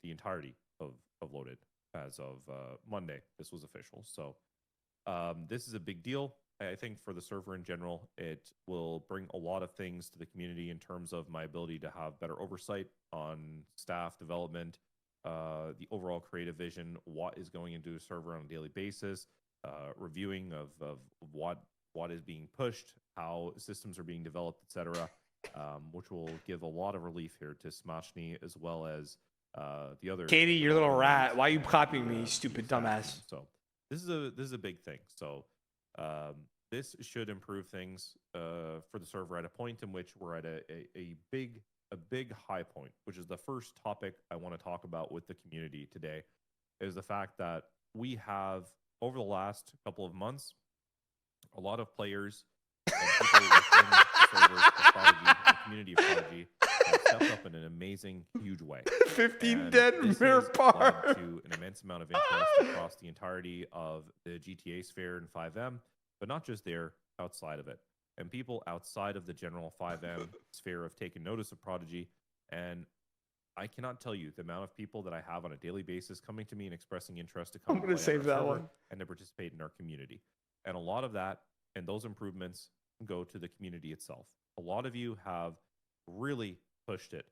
the entirety of Loaded as of Monday. This was official. So this is a big deal. I think for the server in general, it will bring a lot of things to the community in terms of my ability to have better oversight on staff development, the overall creative vision, what is going into a server on a daily basis, reviewing of what is being pushed, how systems are being developed, etc., which will give a lot of relief here to Smashny as well as the other. Katie, your little rat. Why are you copying me, you stupid dumbass? So this is a big thing. So this should improve things for the server at a point in which we're at a big high point, which is the first topic I want to talk about with the community today, is the fact that we have, over the last couple of months, a lot of players and people within the servers of Prodigy, the community of Prodigy, have stepped up in an amazing, huge way. 15 dead in Mirror Park. Led to an immense amount of interest across the entirety of the GTA sphere and 5M, but not just there, outside of it. And people outside of the general 5M sphere have taken notice of Prodigy, and I cannot tell you the amount of people that I have on a daily basis coming to me and expressing interest to come. I'm going to save that one and to participate in our community. And a lot of that and those improvements go to the community itself. A lot of you have really pushed it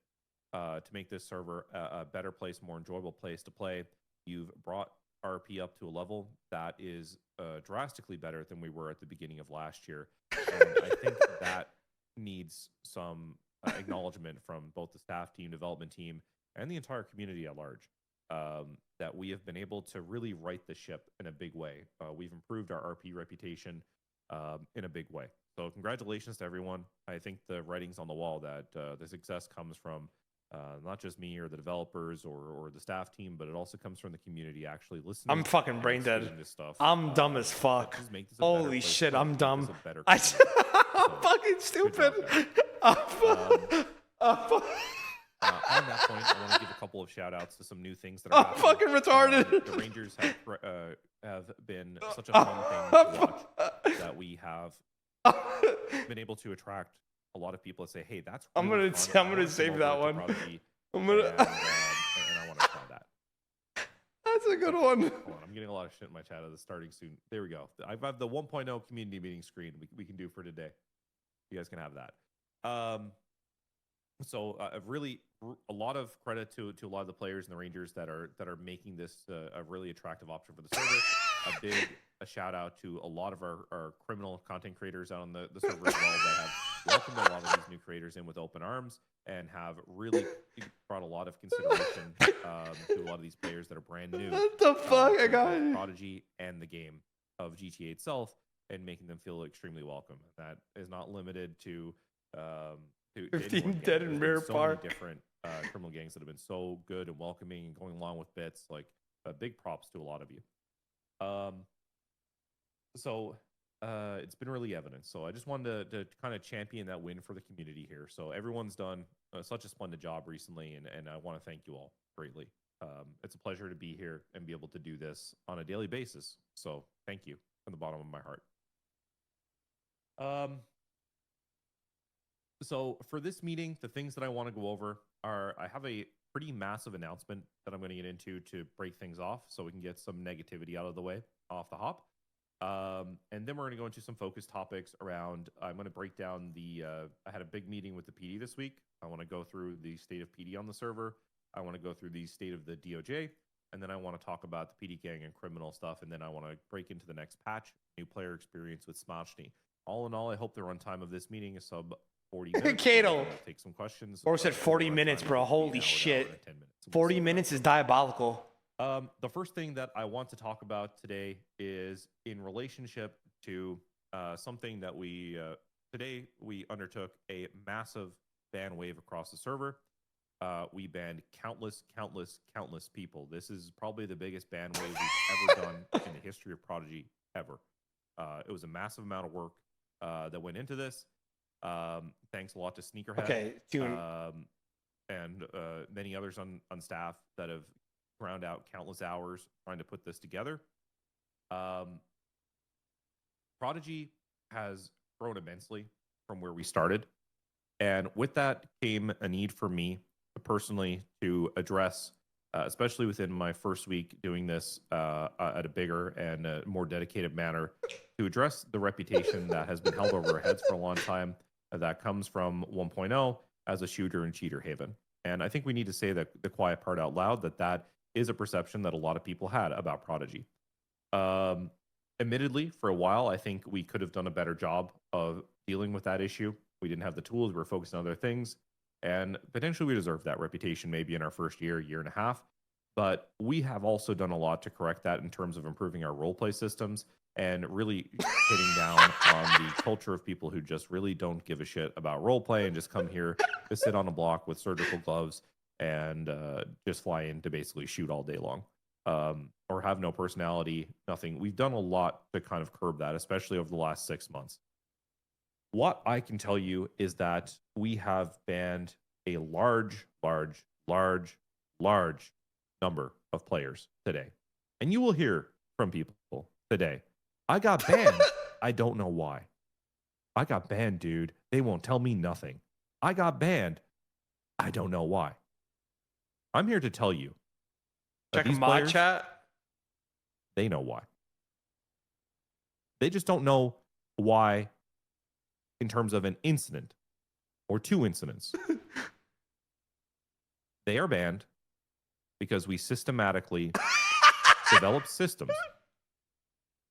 to make this server a better place, more enjoyable place to play. You've brought RP up to a level that is drastically better than we were at the beginning of last year. And I think that needs some acknowledgement from both the staff team, development team, and the entire community at large. That we have been able to really right the ship in a big way. We've improved our RP reputation in a big way. So congratulations to everyone. I think the writing's on the wall that the success comes from not just me or the developers or the staff team, but it also comes from the community actually listening. I'm fucking brain dead. This stuff. I'm dumb as fuck. Holy shit, I'm dumb. I'm fucking stupid. On that point, I want to give a couple of shout outs to some new things that are I'm fucking retarded. The Rangers have been such a fun thing to watch that we have been able to attract a lot of people that say, hey, that's really I'm gonna save that one. I'm gonna and I want to try that. That's a good one. Hold on, I'm getting a lot of shit in my chat of the starting soon. There we go. I have the 1.0 community meeting screen we can do for today. You guys can have that. So really a lot of credit to a lot of the players and the Rangers that are making this a really attractive option for the server. A shout out to a lot of our criminal content creators out on the server as well that have welcomed a lot of these new creators in with open arms and have really brought a lot of consideration to a lot of these players that are brand new. What the fuck? I got it. Prodigy and the game of GTA itself, and making them feel extremely welcome. That is not limited to 15 dead in Mirror Park. Many different criminal gangs that have been so good and welcoming and going along with bits. Like big props to a lot of you. So it's been really evident. So I just wanted to kind of champion that win for the community here. So everyone's done such a splendid job recently, and I want to thank you all greatly. It's a pleasure to be here and be able to do this on a daily basis. So thank you from the bottom of my heart. So for this meeting, the things that I want to go over are, I have a pretty massive announcement that I'm going to get into to break things off so we can get some negativity out of the way off the hop. And then we're going to go into some focus topics around, I'm going to break down I had a big meeting with the PD this week. I want to go through the state of PD on the server. I want to go through the state of the DOJ. And then I want to talk about the PD gang and criminal stuff. And then I want to break into the next patch, new player experience with Smashny. All in all, I hope the runtime of this meeting is sub 40 minutes. Kato. Take some questions. Or said 40 minutes, bro. Holy shit. 40 minutes is diabolical. The first thing that I want to talk about today is in relationship to something that today we undertook a massive ban wave across the server. We banned countless people. This is probably the biggest ban wave we've ever done in the history of Prodigy ever. It was a massive amount of work that went into this. Thanks a lot to Sneakerhead. Okay, and many others on staff that have ground out countless hours trying to put this together. Prodigy has grown immensely from where we started. And with that came a need for me personally to address especially within my first week doing this at a bigger and more dedicated manner to address the reputation that has been held over our heads for a long time that comes from 1.0 as a shooter and cheater haven. And I think we need to say that the quiet part out loud, that is a perception that a lot of people had about Prodigy. Admittedly, for a while, I think we could have done a better job of dealing with that issue. We didn't have the tools. We were focused on other things. And potentially we deserve that reputation maybe in our first year and a half. But we have also done a lot to correct that in terms of improving our roleplay systems and really hitting down on the culture of people who just really don't give a shit about roleplay and just come here to sit on a block with surgical gloves and just fly in to basically shoot all day long. Or have no personality, nothing. We've done a lot to kind of curb that, especially over the last 6 months. What I can tell you is that we have banned a large number of players today. And you will hear from people today. I got banned. I don't know why. I got banned, dude. They won't tell me nothing. I got banned. I don't know why. I'm here to tell you. Check my chat. They know why. They just don't know why in terms of an incident or 2 incidents. They are banned because we systematically developed systems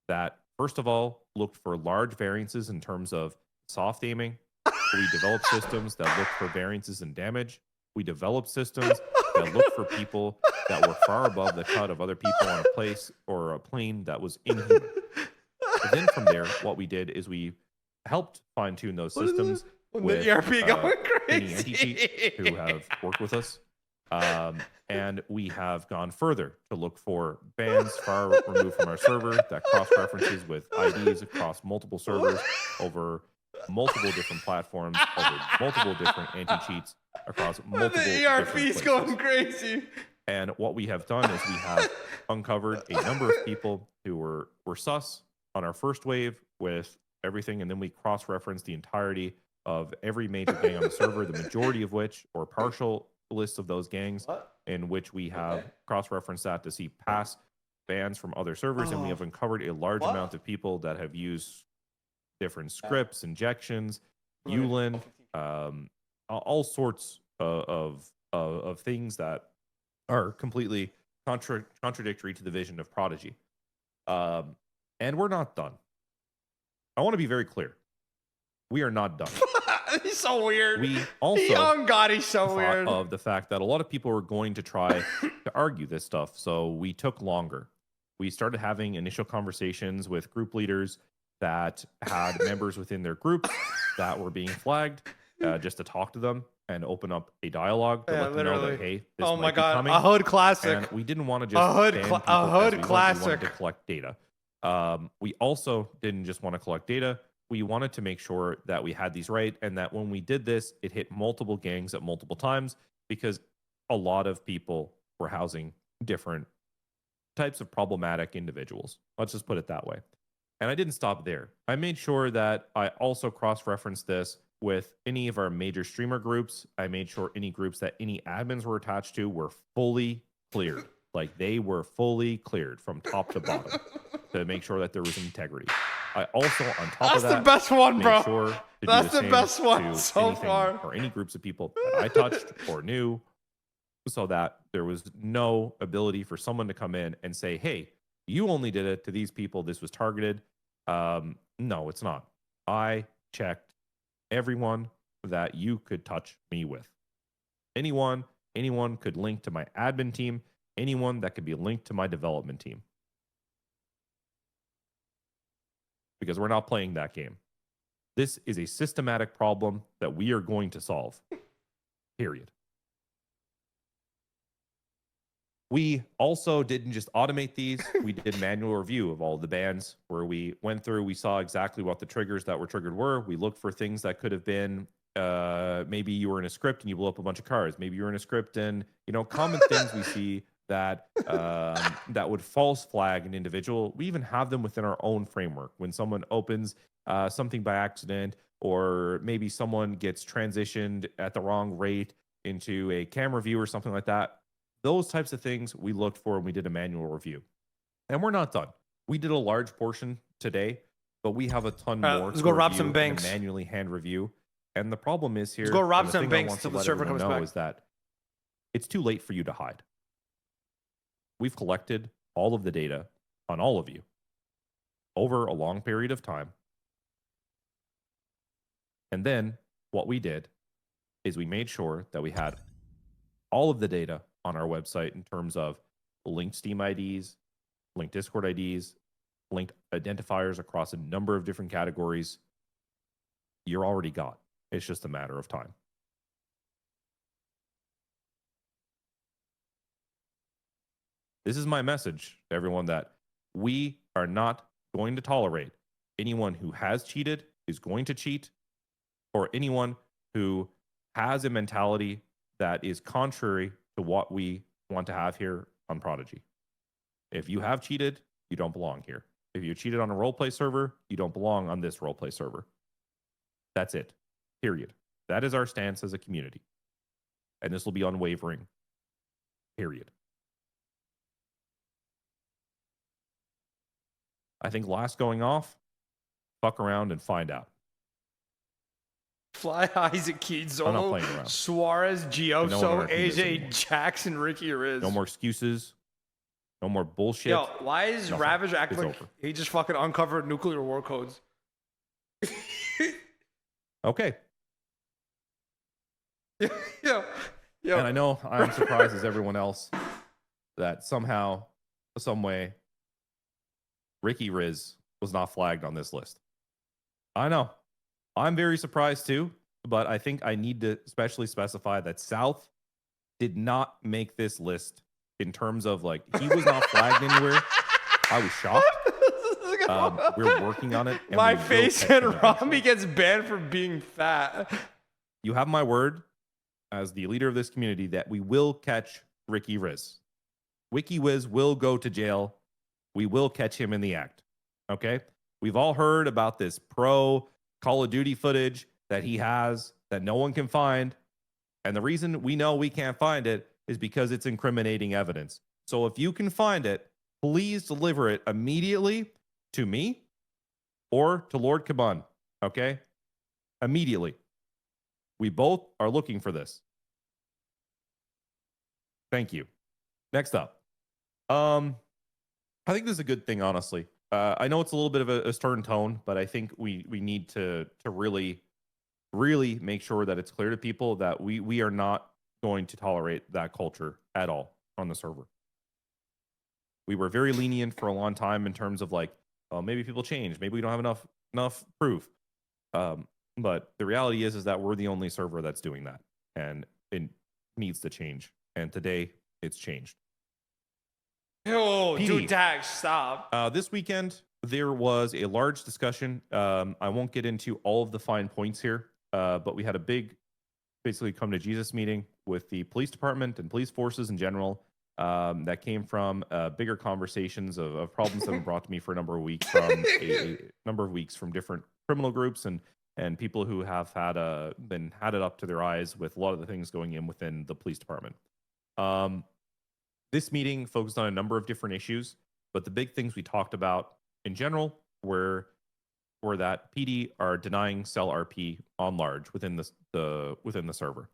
that, first of all, looked for large variances in terms of soft aiming. We developed systems that looked for variances in damage. We developed systems that looked for people that were far above the cut of other people on a place or a plane that was inhuman. But then from there, what we did is we helped fine-tune those systems with the ERP going any crazy. anti-cheats who have worked with us. And we have gone further to look for bans far removed from our server that cross-references with IDs across multiple servers over multiple different platforms, over multiple different anti-cheats across multiple the ERP is going crazy. And what we have done is we have uncovered a number of people who were sus on our first wave with everything, and then we cross-referenced the entirety of every major gang on the server, the majority of which, or partial lists of those gangs, in which we have cross-referenced that to see past bans from other servers, and we have uncovered a large amount of people that have used different scripts, injections, Ulin, all sorts of things that are completely contradictory to the vision of Prodigy. And we're not done. I want to be very clear. We are not done. He's so weird. We also he's so weird. Of the fact that a lot of people were going to try to argue this stuff, so we took longer. We started having initial conversations with group leaders that had members within their groups that were being flagged, just to talk to them and open up a dialogue to let them know that, hey, this might be coming. A hood classic. And we didn't want to just ban people a hood classic. We wanted to collect data. We also didn't just want to collect data. We wanted to make sure that we had these right, and that when we did this, it hit multiple gangs at multiple times, because a lot of people were housing different types of problematic individuals. Let's just put it that way. And I didn't stop there. I made sure that I also cross-referenced this with any of our major streamer groups. I made sure any groups that any admins were attached to were fully cleared. Like, they were fully cleared from top to bottom to make sure that there was integrity. I also, on top of that, that's the best one, bro. Sure that's the best one so far. Or any groups of people that I touched or knew, so that there was no ability for someone to come in and say, hey, you only did it to these people. This was targeted. No, it's not. I checked everyone that you could touch me with. Anyone could link to my admin team. Anyone that could be linked to my development team. Because we're not playing that game. This is a systematic problem that we are going to solve. Period. We also didn't just automate these. We did manual review of all the bans, where we went through, we saw exactly what the triggers that were triggered were. We looked for things that could have been, maybe you were in a script and you blew up a bunch of cars. Maybe you were in a script and, common things we see that that would false flag an individual. We even have them within our own framework. When someone opens something by accident, or maybe someone gets transitioned at the wrong rate into a camera view or something like that, Those types of things we looked for and we did a manual review. And we're not done. We did a large portion today, but we have a ton more. Let's go rob some banks. Manually hand review. And the problem is here. Let's go rob some banks until the server comes back. Is that it's too late for you to hide. We've collected all of the data on all of you over a long period of time. And then what we did is we made sure that we had all of the data on our website in terms of linked Steam IDs, linked Discord IDs, linked identifiers across a number of different categories. You're already got. It's just a matter of time. This is my message to everyone, that we are not going to tolerate anyone who has cheated, is going to cheat, or anyone who has a mentality that is contrary to what we want to have here on Prodigy. If you have cheated, you don't belong here. If you cheated on a roleplay server, you don't belong on this roleplay server. That's it. Period. That is our stance as a community. And this will be unwavering. Period. I think last going off, fuck around and find out. Fly Isaac Kidzolo, Suarez, Gioso, AJ Jackson, Ricky Riz. No more excuses. No more bullshit. Yo, why is Ravage acting like he just fucking uncovered nuclear war codes? Okay. Yo. And I know I'm surprised as everyone else that somehow, some way, Ricky Riz was not flagged on this list. I know. I'm very surprised too, but I think I need to especially specify that South did not make this list in terms of, like, he was not flagged anywhere. I was shocked. We're working on it. My face and Ramee gets banned for being fat. You have my word as the leader of this community that we will catch Ricky Riz. Wiki Wiz will go to jail. We will catch him in the act. Okay? We've all heard about this pro Call of Duty footage that he has that no one can find. And the reason we know we can't find it is because it's incriminating evidence. So if you can find it, please deliver it immediately to me or to Lord Kaban. Okay? Immediately. We both are looking for this. Thank you. Next up. I think this is a good thing, honestly. I know it's a little bit of a stern tone, but I think we need to really make sure that it's clear to people that we are not going to tolerate that culture at all on the server. We were very lenient for a long time in terms of, like, well, maybe people change, maybe we don't have enough proof. But the reality is that we're the only server that's doing that, and it needs to change. And today, it's changed. Oh, dude, Dax, stop. This weekend, there was a large discussion. I won't get into all of the fine points here, but we had a big, basically, come to Jesus meeting with the police department and police forces in general. That came from bigger conversations of problems that have been brought to me for a number of weeks from a number of weeks from different criminal groups and people who have had it up to their eyes with a lot of the things going in within the police department. This meeting focused on a number of different issues, but the big things we talked about in general were that PD are denying sell RP on large within the server.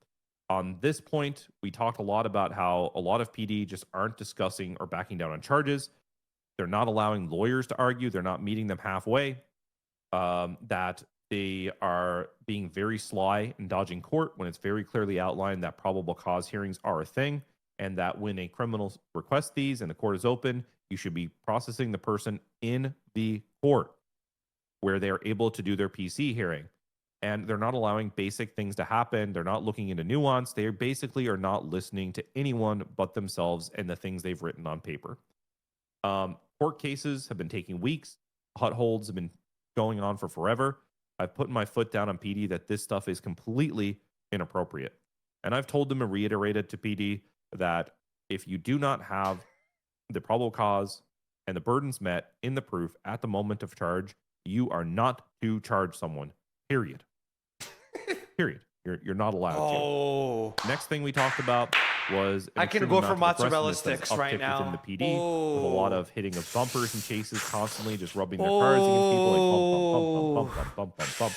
On this point, we talked a lot about how a lot of PD just aren't discussing or backing down on charges. They're not allowing lawyers to argue. They're not meeting them halfway. That they are being very sly and dodging court when it's very clearly outlined that probable cause hearings are a thing, and that when a criminal requests these and the court is open, you should be processing the person in the court where they're able to do their PC hearing. And they're not allowing basic things to happen. They're not looking into nuance. They basically are not listening to anyone but themselves and the things they've written on paper. Court cases have been taking weeks. Hot holds have been going on for forever. I've put my foot down on PD that this stuff is completely inappropriate. And I've told them and reiterated to PD that if you do not have the probable cause and the burdens met in the proof at the moment of charge, you are not to charge someone. Period. Period. You're not allowed to. Next thing we talked about was I can go for mozzarella sticks right now. Within the PD, with a lot of hitting of bumpers and chases constantly, just rubbing their cars against people, like bump, bump, bump, bump, bump, bump, bump.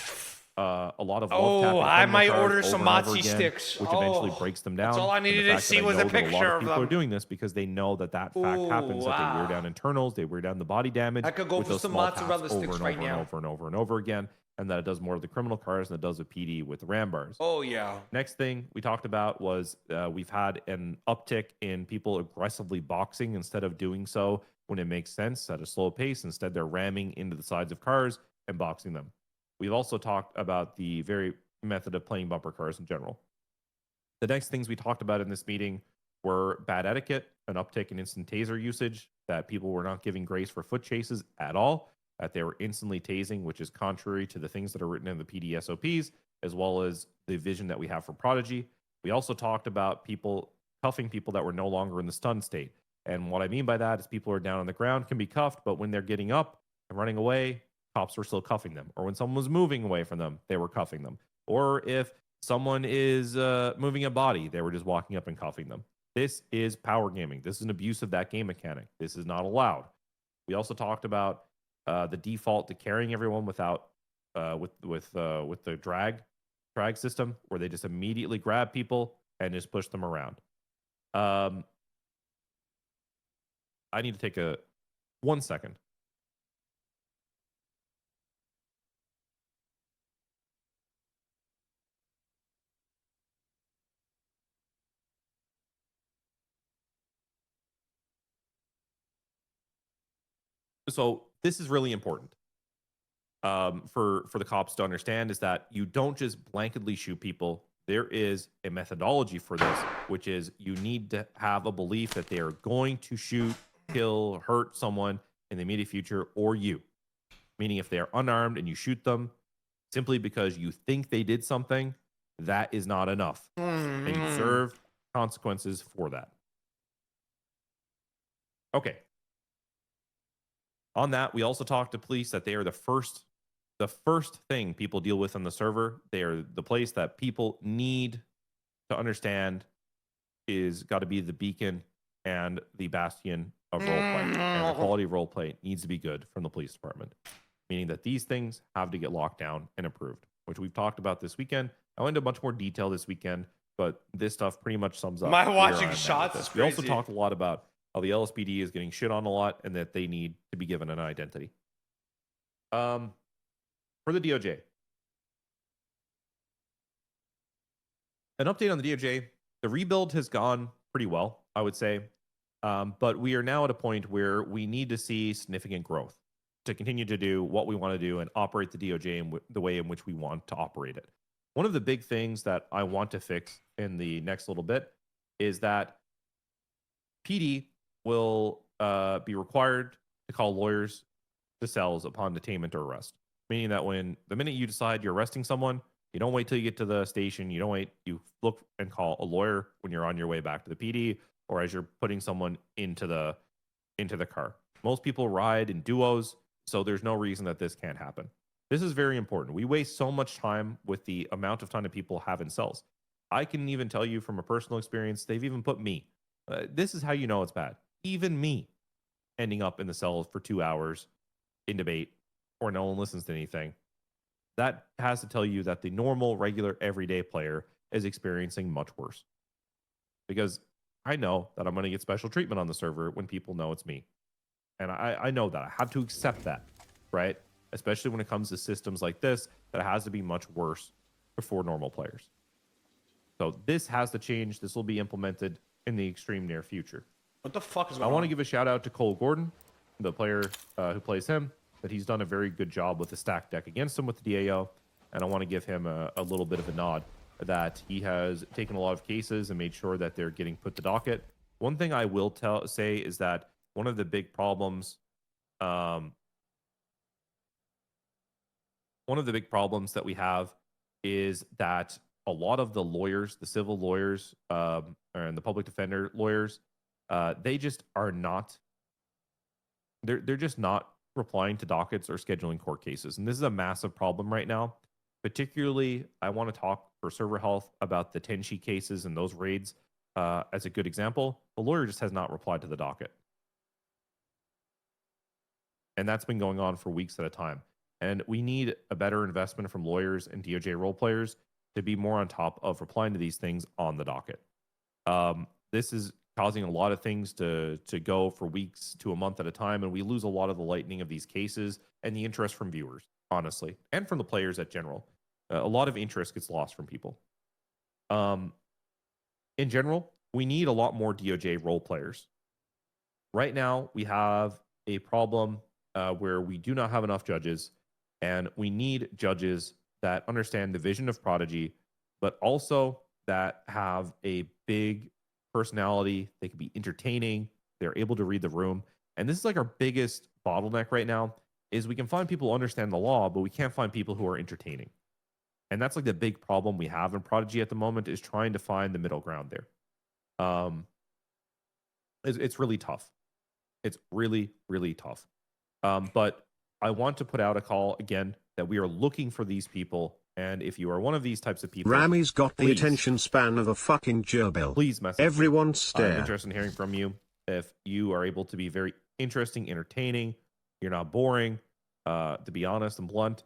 A lot of love tapping. I might order some mozzie sticks, which eventually breaks them down. That's all I needed to see was a picture of them. People are doing this because they know that fact happens. That they wear down internals, they wear down the body damage. I could go for some mozzarella sticks right now, over and over and over again. And that it does more of the criminal cars than it does with PD with the ram bars. Oh, yeah. Next thing we talked about was we've had an uptick in people aggressively boxing instead of doing so when it makes sense at a slow pace. Instead, they're ramming into the sides of cars and boxing them. We've also talked about the very method of playing bumper cars in general. The next things we talked about in this meeting were bad etiquette, an uptick in instant taser usage, that people were not giving grace for foot chases at all, that they were instantly tasing, which is contrary to the things that are written in the PD SOPs, as well as the vision that we have for Prodigy. We also talked about people cuffing people that were no longer in the stun state. And what I mean by that is people who are down on the ground can be cuffed, but when they're getting up and running away, cops were still cuffing them. Or when someone was moving away from them, they were cuffing them. Or if someone is moving a body, they were just walking up and cuffing them. This is power gaming. This is an abuse of that game mechanic. This is not allowed. We also talked about the default to carrying everyone without with the drag system, where they just immediately grab people and just push them around. I need to take 1 second. So this is really important for the cops to understand, is that you don't just blanketly shoot people. There is a methodology for this, which is you need to have a belief that they are going to shoot, kill, hurt someone in the immediate future, or you. Meaning if they are unarmed and you shoot them simply because you think they did something, that is not enough. And you serve consequences for that. Okay. On that, we also talked to police that they are the first thing people deal with on the server. They are the place that people need to understand is got to be the beacon and the bastion of roleplay. And the quality of roleplay needs to be good from the police department. Meaning that these things have to get locked down and improved, which we've talked about this weekend. I went into much more detail this weekend, but this stuff pretty much sums up. My watching shots is crazy. We also talked a lot about how the LSPD is getting shit on a lot and that they need to be given an identity. For the DOJ. An update on the DOJ. The rebuild has gone pretty well, I would say. But we are now at a point where we need to see significant growth to continue to do what we want to do and operate the DOJ in the way in which we want to operate it. One of the big things that I want to fix in the next little bit is that PD will be required to call lawyers to cells upon detainment or arrest. Meaning that the minute you decide you're arresting someone, you don't wait till you get to the station. You don't wait. You look and call a lawyer when you're on your way back to the PD or as you're putting someone into the car. Most people ride in duos, so there's no reason that this can't happen. This is very important. We waste so much time with the amount of time that people have in cells. I can even tell you from a personal experience, they've even put me. This is how you know it's bad. Even me ending up in the cells for 2 hours in debate or no one listens to anything. That has to tell you that the normal, regular, everyday player is experiencing much worse. Because I know that I'm going to get special treatment on the server when people know it's me. And I know that. I have to accept that, right? Especially when it comes to systems like this, that it has to be much worse for normal players. So this has to change. This will be implemented in the extreme near future. What the fuck is going on? I want to give a shout out to Cole Gordon, the player who plays him, that he's done a very good job with the stack deck against him with the DAO. And I want to give him a little bit of a nod that he has taken a lot of cases and made sure that they're getting put to docket. One thing I will say is that one of the big problems, that we have is that a lot of the lawyers, the civil lawyers, and the public defender lawyers, they just are not. They're just not replying to dockets or scheduling court cases, and this is a massive problem right now. Particularly, I want to talk for server health about the Tenchi cases and those raids. as a good example, the lawyer just has not replied to the docket. And that's been going on for weeks at a time. And we need a better investment from lawyers and DOJ role players to be more on top of replying to these things on the docket. This is causing a lot of things to go for weeks to a month at a time, and we lose a lot of the lightning of these cases and the interest from viewers, honestly, and from the players at general. A lot of interest gets lost from people. In general, we need a lot more DOJ role players. Right now, we have a problem where we do not have enough judges, and we need judges that understand the vision of Prodigy, but also that have a big personality. They can be entertaining. They're able to read the room. And this is like our biggest bottleneck right now is we can find people who understand the law, but we can't find people who are entertaining. And that's like the big problem we have in Prodigy at the moment is trying to find the middle ground there. It's really tough. It's really, really tough. But I want to put out a call again that we are looking for these people. And if you are one of these types of people, Ramee's got the attention span of a fucking gerbil. Please message everyone me. stare. I'm interested in hearing from you. If you are able to be very interesting, entertaining, you're not boring. To be honest and blunt,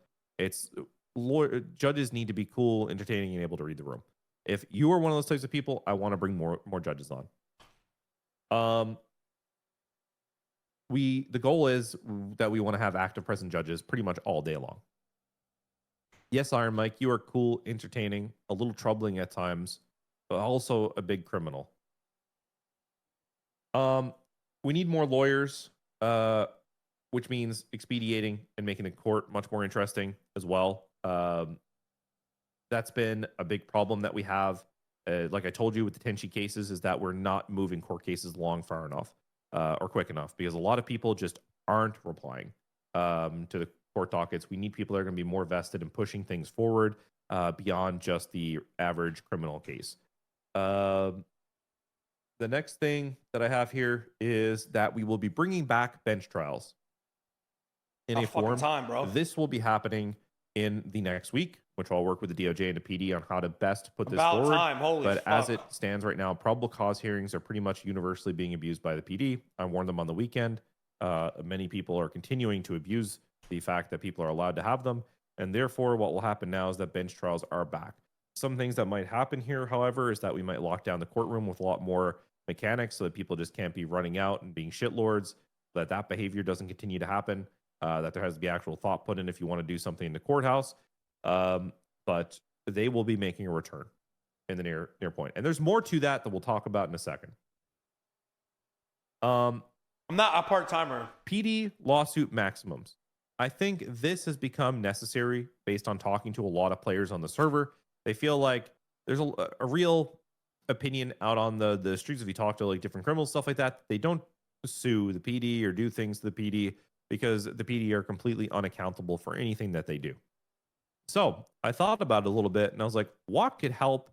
judges need to be cool, entertaining, and able to read the room. If you are one of those types of people, I want to bring more judges on. The goal is that we want to have active present judges pretty much all day long. Yes, Iron Mike, you are cool, entertaining, a little troubling at times, but also a big criminal. We need more lawyers, which means expediting and making the court much more interesting as well. That's been a big problem that we have. Like I told you with the Tenchi cases, is that we're not moving court cases along far enough or quick enough because a lot of people just aren't replying to the court dockets. We need people that are going to be more vested in pushing things forward beyond just the average criminal case. The next thing that I have here is that we will be bringing back bench trials in a form. Time, bro. This will be happening in the next week, which I'll work with the DOJ and the PD on how to best put this forward. But as it stands right now, probable cause hearings are pretty much universally being abused by the PD. I warned them on the weekend. Many people are continuing to abuse the fact that people are allowed to have them. And therefore, what will happen now is that bench trials are back. Some things that might happen here, however, is that we might lock down the courtroom with a lot more mechanics so that people just can't be running out and being shitlords, that behavior doesn't continue to happen, that there has to be actual thought put in if you want to do something in the courthouse. But they will be making a return in the near point. And there's more to that we'll talk about in a second. I'm not a part-timer. PD lawsuit maximums. I think this has become necessary based on talking to a lot of players on the server. They feel like there's a real opinion out on the streets if you talk to like different criminals, stuff like that. They don't sue the PD or do things to the PD because the PD are completely unaccountable for anything that they do. So I thought about it a little bit and I was like, what could help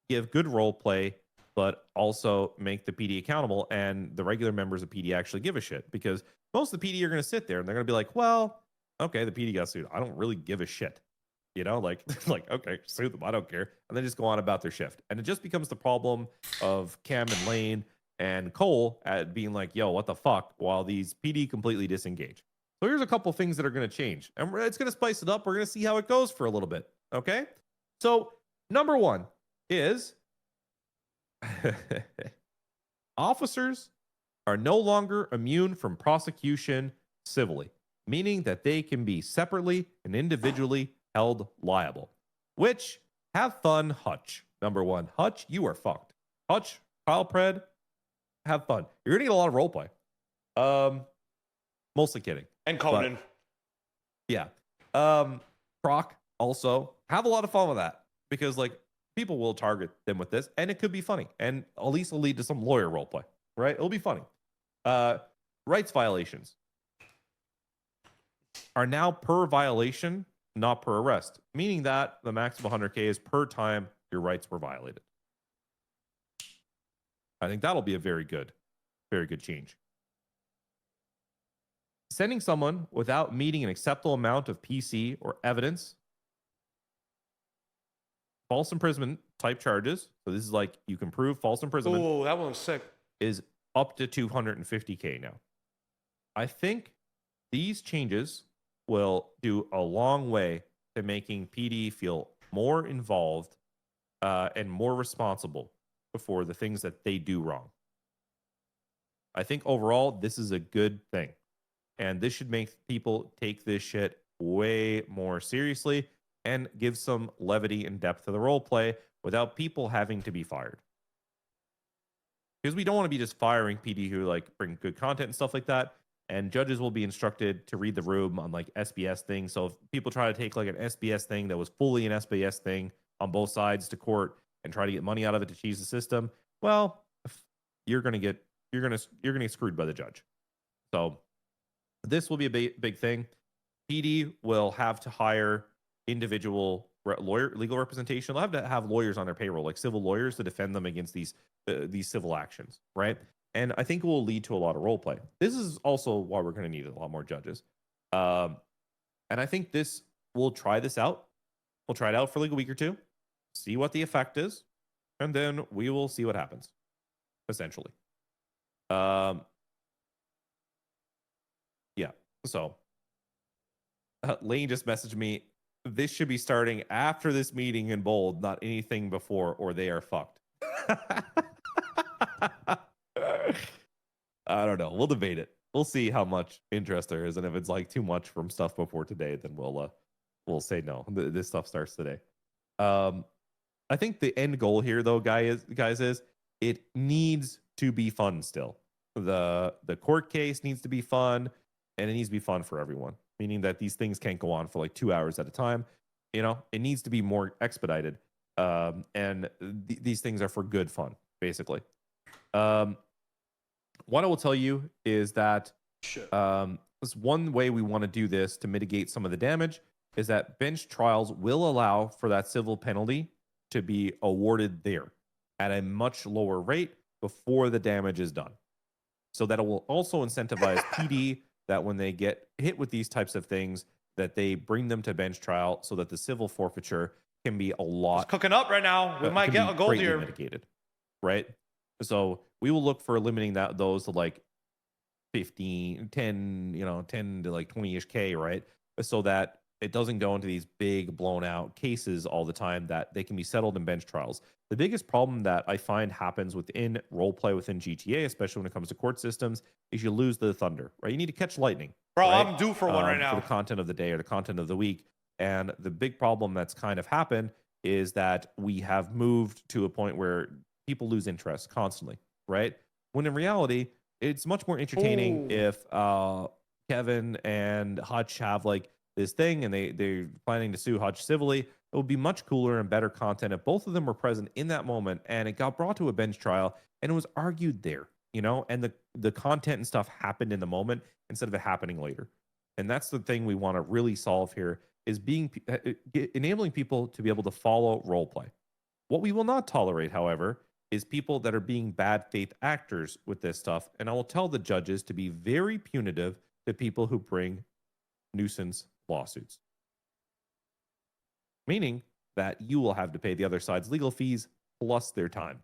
give good role play, but also make the PD accountable and the regular members of PD actually give a shit? Because most of the PD are going to sit there and they're going to be like, well, okay, the PD got sued. I don't really give a shit. You know, like, okay, sue them. I don't care. And they just go on about their shift. And it just becomes the problem of Cam and Lane and Cole at being like, yo, what the fuck? While these PD completely disengage. So here's a couple things that are going to change. And it's going to spice it up. We're going to see how it goes for a little bit. Okay? So number one is officers are no longer immune from prosecution civilly, meaning that they can be separately and individually held liable. Which, have fun, Hutch. Number one, Hutch, you are fucked. Hutch, Kyle Pred, have fun. You're going to get a lot of roleplay. Mostly kidding. And Conan. But, yeah. Proc, also, have a lot of fun with that. Because, like, people will target them with this, and it could be funny. And at least it'll lead to some lawyer roleplay, right? It'll be funny. Rights violations are now per violation, not per arrest, meaning that the max of 100K is per time your rights were violated. I think that'll be a very good change. Sending someone without meeting an acceptable amount of PC or evidence false imprisonment type charges. So this is like you can prove false imprisonment. Oh, that one's sick. Is up to 250K now. I think these changes will do a long way to making PD feel more involved and more responsible for the things that they do wrong. I think overall, this is a good thing. And this should make people take this shit way more seriously and give some levity and depth to the role play without people having to be fired. Because we don't want to be just firing PD who like bring good content and stuff like that. And judges will be instructed to read the room on like SBS things. So if people try to take like an SBS thing that was fully an SBS thing on both sides to court and try to get money out of it to cheese the system, well, you're gonna get screwed by the judge. So this will be a big thing. PD will have to hire individual legal representation. They'll have to have lawyers on their payroll, like civil lawyers, to defend them against these civil actions, right? And I think it will lead to a lot of role play. This is also why we're going to need a lot more judges. And I think we'll try this out. We'll try it out for like a week or two, see what the effect is, and then we will see what happens, essentially. Yeah. So Lane just messaged me. This should be starting after this meeting in bold, not anything before, or they are fucked. I don't know. We'll debate it. We'll see how much interest there is, and if it's like too much from stuff before today, then we'll say no. This stuff starts today. I think the end goal here, though, guys, is it needs to be fun still. The court case needs to be fun, and it needs to be fun for everyone. Meaning that these things can't go on for like 2 hours at a time. You know, it needs to be more expedited. And these things are for good fun, basically. What I will tell you is that this one way we want to do this to mitigate some of the damage is that bench trials will allow for that civil penalty to be awarded there at a much lower rate before the damage is done. So that it will also incentivize PD that when they get hit with these types of things, that they bring them to bench trial so that the civil forfeiture can be a lot. It's cooking up right now. We might get a gold here. Mitigated, right? So we will look for limiting those to like 15, 10, 10 to like 20-ish K, right? So that it doesn't go into these big blown out cases all the time, that they can be settled in bench trials. The biggest problem that I find happens within roleplay within GTA, especially when it comes to court systems, is you lose the thunder, right? You need to catch lightning. Bro, right? I'm due for one right now. For the content of the day or the content of the week. And the big problem that's kind of happened is that we have moved to a point where people lose interest constantly, right? When in reality, it's much more entertaining if Kevin and Hutch have like this thing and they're planning to sue Hutch civilly. It would be much cooler and better content if both of them were present in that moment and it got brought to a bench trial and it was argued there, and the content and stuff happened in the moment instead of it happening later. And that's the thing we want to really solve here, is enabling people to be able to follow role play. What we will not tolerate, however, is people that are being bad faith actors with this stuff. And I will tell the judges to be very punitive to people who bring nuisance lawsuits. Meaning that you will have to pay the other side's legal fees plus their time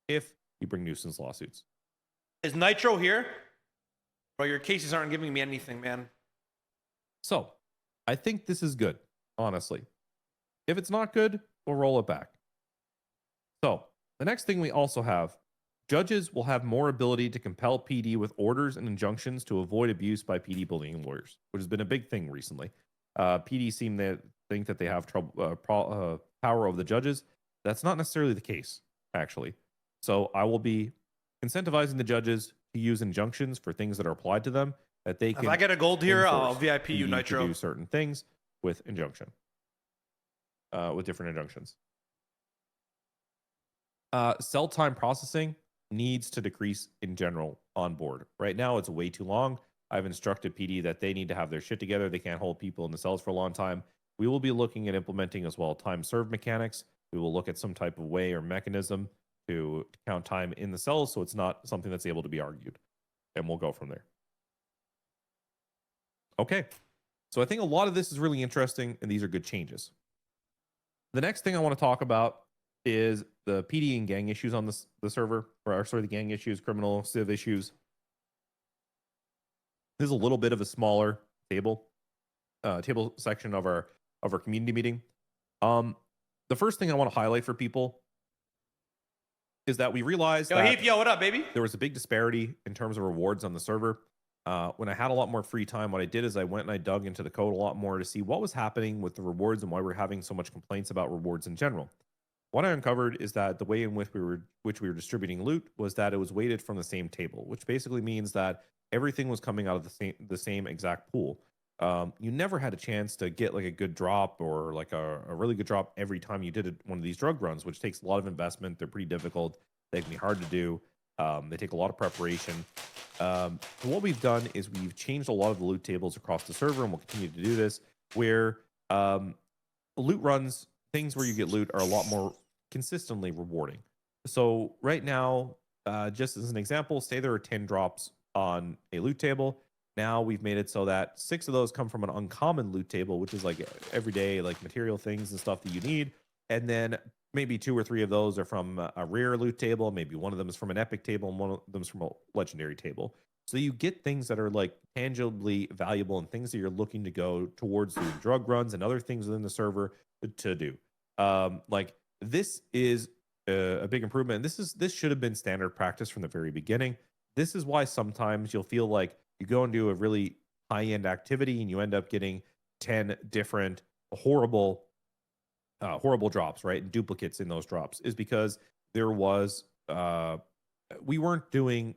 if you bring nuisance lawsuits. Is Nitro here? Bro, your cases aren't giving me anything, man. So, I think this is good, honestly. If it's not good, we'll roll it back. So, the next thing we also have, judges will have more ability to compel PD with orders and injunctions to avoid abuse by PD bullying lawyers, which has been a big thing recently. PD seem to think that they have power over the judges. That's not necessarily the case, actually. So I will be incentivizing the judges to use injunctions for things that are applied to them, that they can. If I get a gold here, I'll VIP you, Nitro. To do certain things with injunction, with different injunctions. Cell time processing needs to decrease in general on board. Right now, it's way too long. I've instructed PD that they need to have their shit together. They can't hold people in the cells for a long time. We will be looking at implementing as well time served mechanics. We will look at some type of way or mechanism to count time in the cells so it's not something that's able to be argued. And we'll go from there. Okay. So I think a lot of this is really interesting, and these are good changes. The next thing I want to talk about is the PD and gang issues on the server, or sorry, the gang issues, criminal civ issues. This is a little bit of a smaller table section of our community meeting. The first thing I want to highlight for people is that we realized that Heap, what up, baby? There was a big disparity in terms of rewards on the server. When I had a lot more free time, what I did is I went and I dug into the code a lot more to see what was happening with the rewards and why we're having so much complaints about rewards in general. What I uncovered is that the way in which we were distributing loot was that it was weighted from the same table, which basically means that everything was coming out of the same exact pool. You never had a chance to get like a good drop or like a really good drop every time you did one of these drug runs, which takes a lot of investment. They're pretty difficult. They can be hard to do. They take a lot of preparation. What we've done is we've changed a lot of the loot tables across the server, and we'll continue to do this, where loot runs, things where you get loot, are a lot more consistently rewarding. So right now, just as an example, say there are 10 drops on a loot table. Now we've made it so that 6 of those come from an uncommon loot table, which is like everyday like material things and stuff that you need. And then maybe 2 or 3 of those are from a rare loot table. Maybe one of them is from an epic table and one of them is from a legendary table. So you get things that are like tangibly valuable and things that you're looking to go towards doing drug runs and other things within the server to do. Like this is a big improvement. This should have been standard practice from the very beginning. This is why sometimes you'll feel like you go and do a really high-end activity and you end up getting 10 different horrible drops, right? And duplicates in those drops, is because there was we weren't doing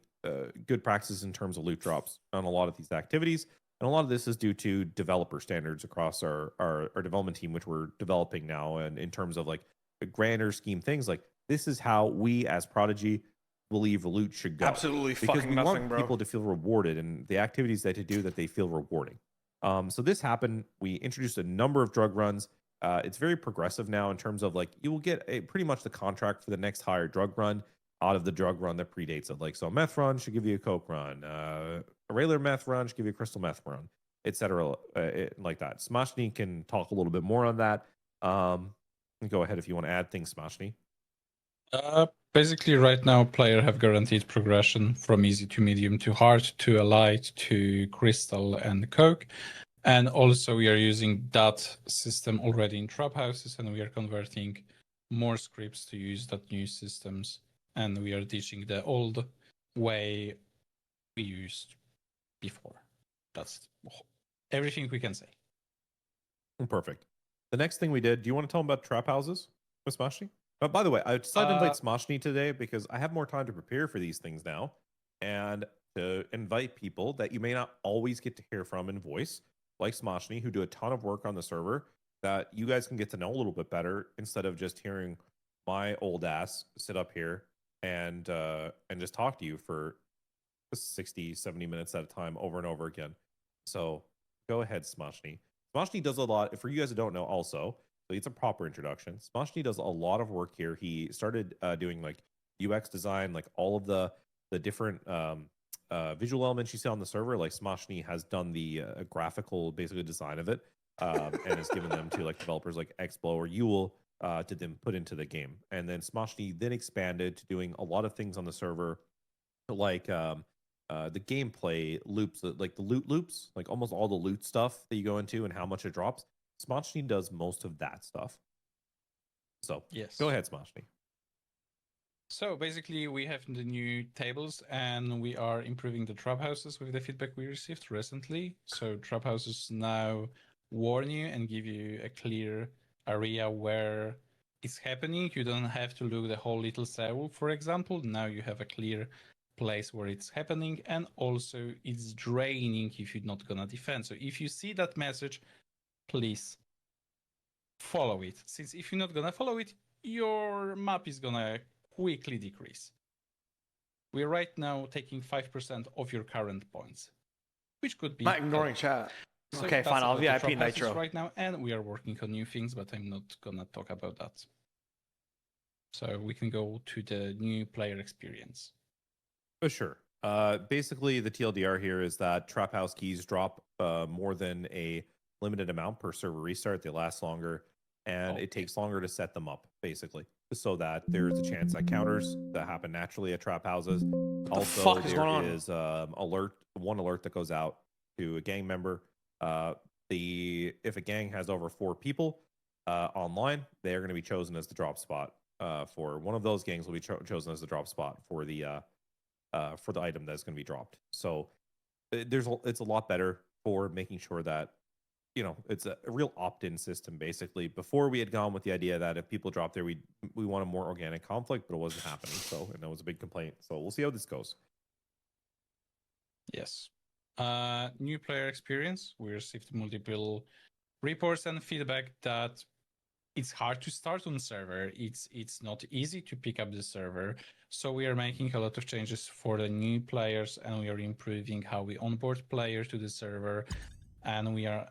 good practices in terms of loot drops on a lot of these activities. And a lot of this is due to developer standards across our development team, which we're developing now. And in terms of like a grander scheme things, like this is how we as Prodigy believe loot should go. Absolutely, because fucking we nothing, want bro. people to feel rewarded and the activities that they do that they feel rewarding. So this happened. We introduced a number of drug runs. It's very progressive now in terms of like you will get pretty much the contract for the next higher drug run out of the drug run that predates it. Like, so a meth run should give you a coke run, a regular meth run should give you a crystal meth run, etc. Like that. Smashny can talk a little bit more on that. Go ahead if you want to add things, Smashny. Basically, right now, player have guaranteed progression from easy to medium to hard to a light to crystal and coke. And also, we are using that system already in trap houses, and we are converting more scripts to use that new systems. And we are ditching the old way we used before. That's everything we can say. Perfect. The next thing we did, do you want to tell them about trap houses with Smashny? By the way, I decided to invite Smashny today because I have more time to prepare for these things now and to invite people that you may not always get to hear from in voice, like Smashny, who do a ton of work on the server that you guys can get to know a little bit better instead of just hearing my old ass sit up here and just talk to you for 60, 70 minutes at a time over and over again. So go ahead, Smashny. Smashny does a lot. For you guys who don't know also, so it's a proper introduction. Smashny does a lot of work here. He started doing like UX design, like all of the different visual elements you see on the server. Like Smashny has done the graphical basically design of it and has given them to like developers like Explo or Yule to then put into the game. And then Smashny then expanded to doing a lot of things on the server, like the gameplay loops, like the loot loops, like almost all the loot stuff that you go into and how much it drops. Smashny does most of that stuff. So yes, go ahead, Smashny. So basically, we have the new tables, and we are improving the trap houses with the feedback we received recently. So trap houses now warn you and give you a clear area where it's happening. You don't have to look the whole little cell, for example. Now you have a clear place where it's happening, and also it's draining if you're not gonna defend. So if you see that message, please follow it. Since if you're not gonna follow it, your map is gonna quickly decrease. We're right now taking 5% of your current points, which could be not ignoring chat. So okay, fine. I'll VIP Nitro right now, and we are working on new things, but I'm not gonna talk about that. So we can go to the new player experience. For sure. Basically, the TLDR here is that trap house keys drop more than a limited amount per server restart. They last longer. and it takes longer to set them up, basically, so that there's a chance that counters that happen naturally at trap houses. What Also, the fuck is there going on? is one alert that goes out to a gang member. If a gang has over 4 people online, they're going to be chosen as the drop spot for one of those gangs will be chosen as the drop spot for the item that's going to be dropped. So it's a lot better for making sure that it's a real opt-in system. Basically, before we had gone with the idea that if people drop there, we want a more organic conflict, but it wasn't happening. So, and that was a big complaint. So we'll see how this goes. Yes. New player experience. We received multiple reports and feedback that it's hard to start on server. It's not easy to pick up the server. So we are making a lot of changes for the new players, and we are improving how we onboard players to the server. And we are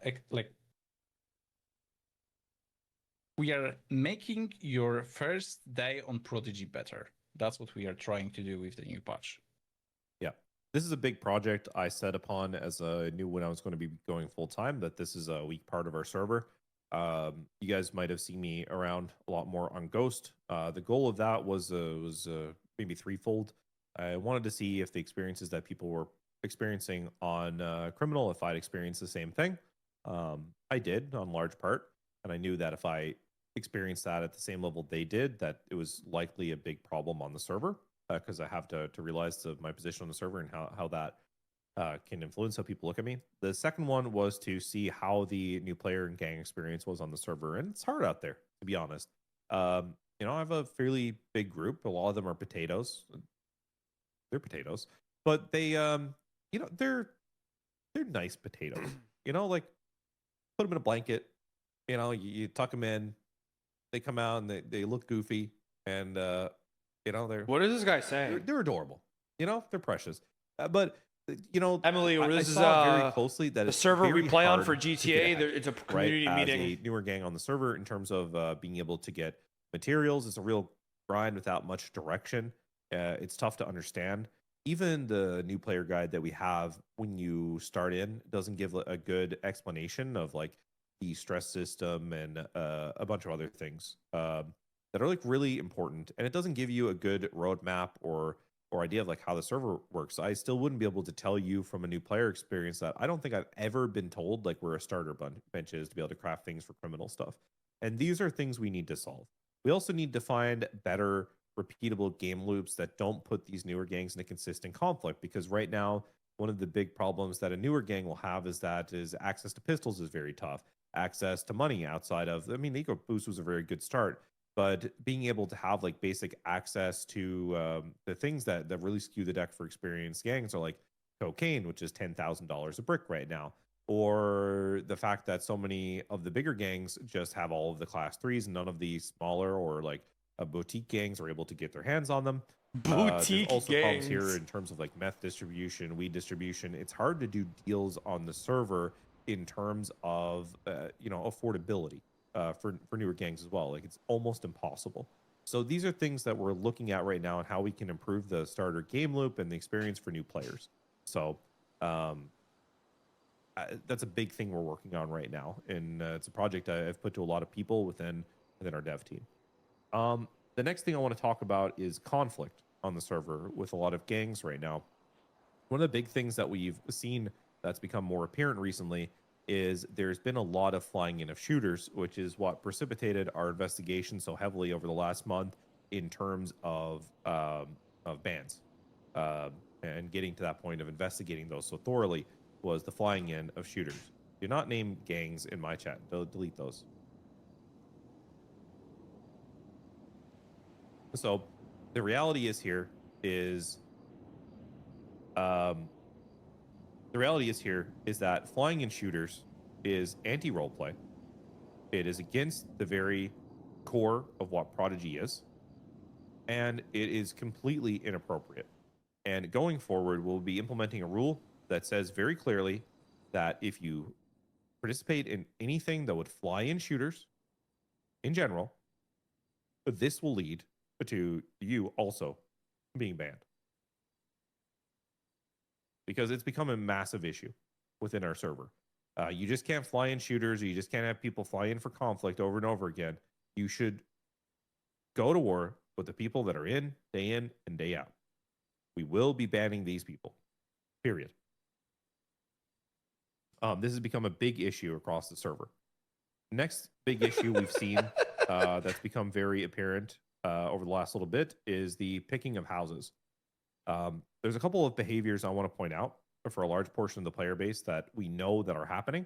making your first day on Prodigy better. That's what we are trying to do with the new patch. Yeah. This is a big project I set upon as I knew when I was going to be going full time that this is a weak part of our server. You guys might have seen me around a lot more on Ghost. The goal of that was maybe threefold. I wanted to see if the experiences that people were experiencing on Criminal, if I'd experienced the same thing. I did on large part, and I knew that if I experienced that at the same level they did, that it was likely a big problem on the server, because I have to realize my position on the server and how that can influence how people look at me. The second one was to see how the new player and gang experience was on the server, and it's hard out there, to be honest. I have a fairly big group. A lot of them are potatoes. They're potatoes, but they, they're nice potatoes. Like put them in a blanket. You tuck them in. They come out and they look goofy, and they're. What is this guy saying? They're adorable. They're precious, but. Emily, I saw very closely that the server we play on for GTA. Get, it's a community meeting. As a newer gang on the server, in terms of being able to get materials, it's a real grind without much direction. It's tough to understand. Even the new player guide that we have when you start in doesn't give a good explanation of like the stress system and a bunch of other things that are like really important, and it doesn't give you a good roadmap or idea of like how the server works. I still wouldn't be able to tell you from a new player experience that I don't think I've ever been told like where a starter bench is to be able to craft things for criminal stuff. And these are things we need to solve. We also need to find better repeatable game loops that don't put these newer gangs in a consistent conflict, because right now one of the big problems that a newer gang will have is access to pistols is very tough. Access to money outside of, the Eco Boost was a very good start, but being able to have like basic access to the things that really skew the deck for experienced gangs are like cocaine, which is $10,000 a brick right now, or the fact that so many of the bigger gangs just have all of the class 3s and none of the smaller or like boutique gangs are able to get their hands on them. Boutique also gangs problems here in terms of like meth distribution, weed distribution. It's hard to do deals on the server in terms of affordability. For newer gangs as well. Like it's almost impossible. So these are things that we're looking at right now and how we can improve the starter game loop and the experience for new players. So that's a big thing we're working on right now. And it's a project I've put to a lot of people within our dev team. The next thing I want to talk about is conflict on the server with a lot of gangs right now. One of the big things that we've seen that's become more apparent recently is there's been a lot of flying in of shooters, which is what precipitated our investigation so heavily over the last month in terms of bans and getting to that point of investigating those so thoroughly was the flying in of shooters. Do not name gangs in my chat. Delete those. So the reality is that flying in shooters is anti-roleplay. It is against the very core of what Prodigy is, and it is completely inappropriate. And going forward, we'll be implementing a rule that says very clearly that if you participate in anything that would fly in shooters in general, this will lead to you also being banned. Because it's become a massive issue within our server. You just can't fly in shooters, or you just can't have people fly in for conflict over and over again. You should go to war with the people that are in and day out. We will be banning these people. Period. This has become a big issue across the server. Next big issue we've seen that's become very apparent over the last little bit is the picking of houses. There's a couple of behaviors I want to point out for a large portion of the player base that we know that are happening.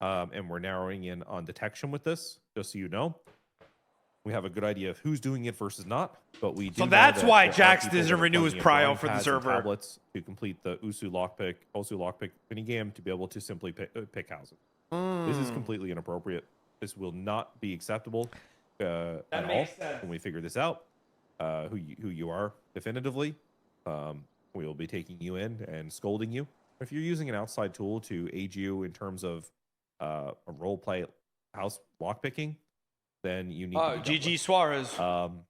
And we're narrowing in on detection with this, just so you know. We have a good idea of who's doing it versus not, but we do. So that's why Jax doesn't doesn't renew his prio for the server. Tablets to complete the Osu lockpick minigame to be able to simply pick houses. This is completely inappropriate. This will not be acceptable at all when we figure this out. Who you are definitively. We will be taking you in and scolding you. If you're using an outside tool to aid you in terms of a role play house lockpicking, then you need to GG Suarez. On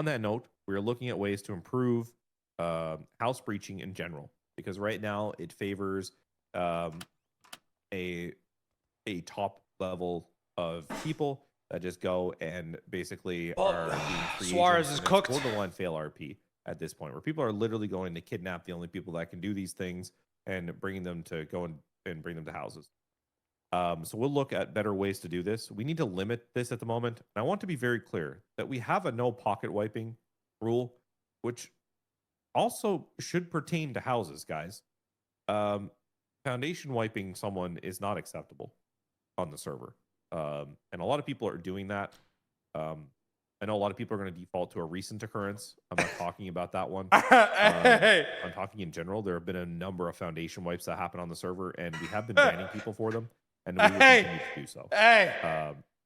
that note, we're looking at ways to improve house breaching in general, because right now it favors a top level of people that just go and basically are being free Suarez is cooked. Borderline fail RP at this point, where people are literally going to kidnap the only people that can do these things and bringing them to go and bring them to houses. So we'll look at better ways to do this. We need to limit this at the moment. And I want to be very clear that we have a no pocket wiping rule, which also should pertain to houses, guys. Foundation wiping someone is not acceptable on the server. And a lot of people are doing that. I know a lot of people are going to default to a recent occurrence. I'm not talking about that one. I'm talking in general. There have been a number of foundation wipes that happen on the server, and we have been banning people for them. And we will continue to do so.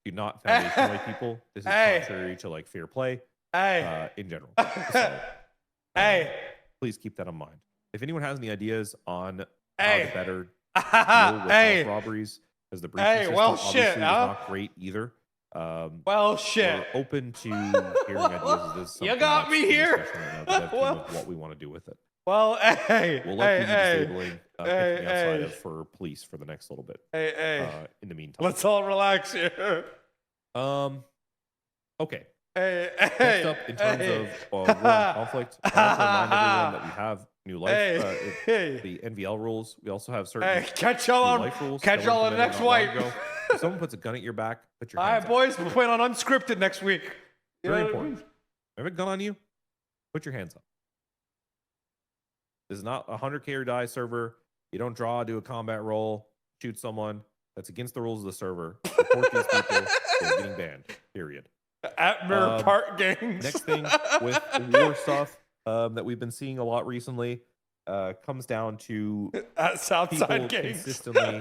Do not foundation wipe people. This is contrary to like fair play in general. So, please keep that in mind. If anyone has any ideas on how to better deal with house robberies, because the breaching system obviously is not great either. We're open to hearing ideas. This is you got me here. What we want to do with it. Well, we'll likely be disabling picking outside of for police for the next little bit. In the meantime, let's all relax here. Okay. Next up, in terms of war and conflict, I want to remind everyone that we have new life, the NVL rules. We also have certain catch y'all on life rules. Catch y'all on the next wipe. If someone puts a gun at your back, put your hands up. All right, boys, we're playing on unscripted next week. Very important. If a gun on you, put your hands up. This is not a 100K or die server. You don't draw, do a combat roll, shoot someone. That's against the rules of the server. Report these people. They're getting banned. Period. At Mirror Park gangs. Next thing with war stuff that we've been seeing a lot recently comes down to at Southside gangs. Consistently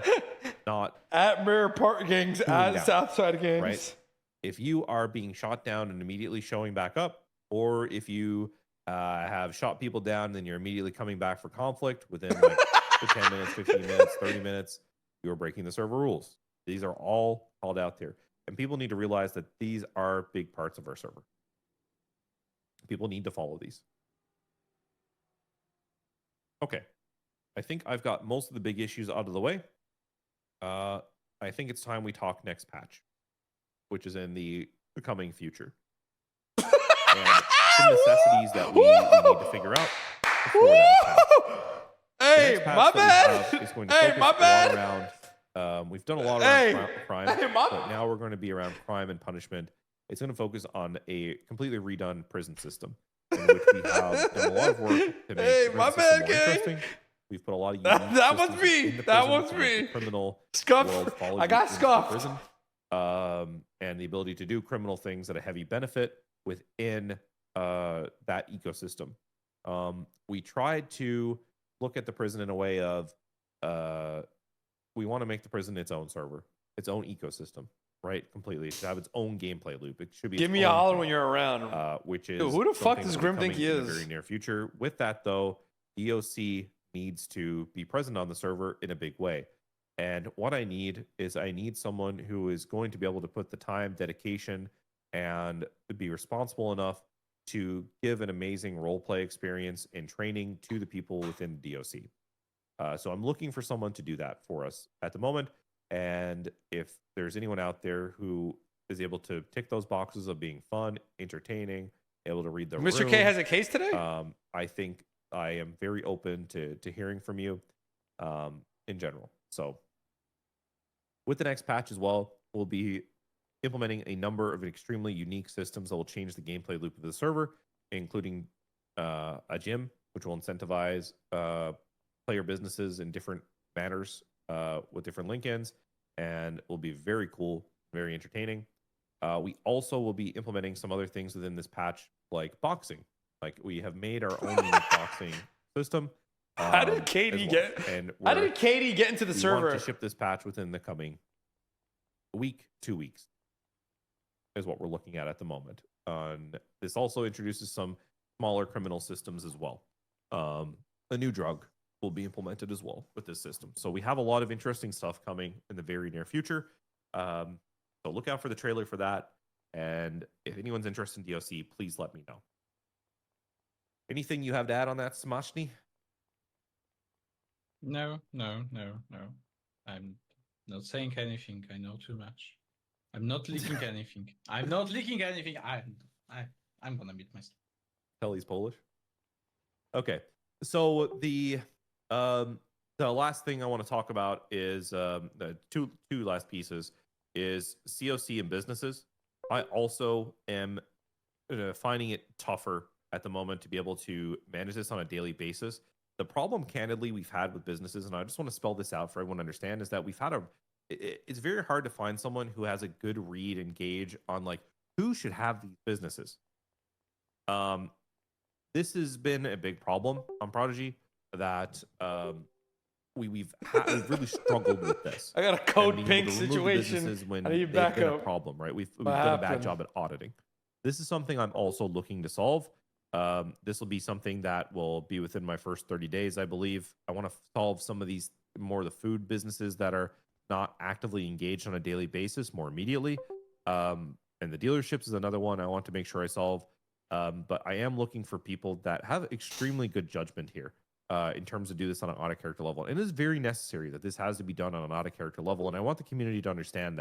not at Mirror Park gangs at Southside gangs. Right. If you are being shot down and immediately showing back up, or if you have shot people down and then you're immediately coming back for conflict within like 10 minutes, 15 minutes, 30 minutes, you're breaking the server rules. These are all called out there. And people need to realize that these are big parts of our server. People need to follow these. Okay. I think I've got most of the big issues out of the way. I think it's time we talk next patch, which is in the coming future. And some necessities that we need to figure out before that patch. Hey, my bad. Is going to focus a lot around, we've done a lot around crime, but now we're going to be around crime and punishment. It's going to focus on a completely redone prison system, in which we have done a lot of work to make the prison system more interesting. We've put a lot of that was me. That was me. Criminal scuffed. I got scuffed. Prison, and the ability to do criminal things at a heavy benefit within that ecosystem. We tried to look at the prison in a way of we want to make the prison its own server, its own ecosystem, right? Completely. It should have its own gameplay loop. It should be. Give me a holler when you're around. Which is dude, who the fuck does Grim think he is? In the very near future. With that though, DOC needs to be present on the server in a big way. And what I need someone who is going to be able to put the time, dedication, and be responsible enough to give an amazing role play experience and training to the people within the DOC. So I'm looking for someone to do that for us at the moment. And if there's anyone out there who is able to tick those boxes of being fun, entertaining, able to read the Mr. room, K has a case today? I think I am very open to hearing from you in general. So with the next patch as well, we'll be implementing a number of extremely unique systems that will change the gameplay loop of the server, including a gym, which will incentivize player businesses in different manners with different link ins, and will be very cool, very entertaining. We also will be implementing some other things within this patch, like boxing. Like we have made our own unique boxing system. How did Katie get? And how did Katie get into the server? We want to ship this patch within the coming week, 2 weeks, is what we're looking at the moment. This also introduces some smaller criminal systems as well. A new drug will be implemented as well with this system. So we have a lot of interesting stuff coming in the very near future. So look out for the trailer for that. And if anyone's interested in DOC, please let me know. Anything you have to add on that, Smashny? No. I'm not saying anything. I know too much. I'm not leaking anything. I'm not leaking anything. I'm gonna mute myself. Tell he's Polish. Okay, so the last thing I want to talk about is the two last pieces is COC and businesses. I also am finding it tougher at the moment to be able to manage this on a daily basis. The problem, candidly, we've had with businesses, and I just want to spell this out for everyone to understand, is that we've had it's very hard to find someone who has a good read and gauge on like who should have these businesses. This has been a big problem on Prodigy that we've really struggled with this. I got a code pink situation. When how do you they've back been up? a problem, right? We've done a bad job at auditing. This is something I'm also looking to solve. This will be something that will be within my first 30 days, I believe. I want to solve some of these more of the food businesses that are not actively engaged on a daily basis more immediately. And the dealerships is another one I want to make sure I solve. But I am looking for people that have extremely good judgment here in terms of do this on an audit character level. And it is very necessary that this has to be done on an audit character level. And I want the community to understand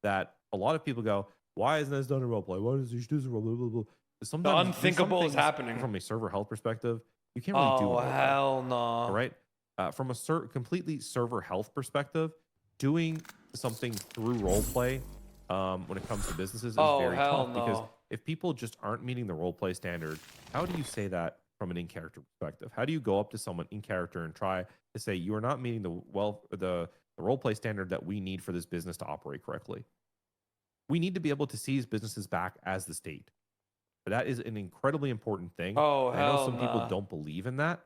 that a lot of people go, why isn't this done in roleplay? Why does this do this in roleplay? Blah, blah, blah. Sometimes the unthinkable is happening. From a server health perspective, you can't really do it. Oh, hell no. All right. From a completely server health perspective, doing something through roleplay when it comes to businesses is very tough. Because if people just aren't meeting the roleplay standard, how do you say that from an in-character perspective? How do you go up to someone in character and try to say you are not meeting the roleplay standard that we need for this business to operate correctly? We need to be able to seize businesses back as the state. That is an incredibly important thing. Oh, I know some people don't believe in that,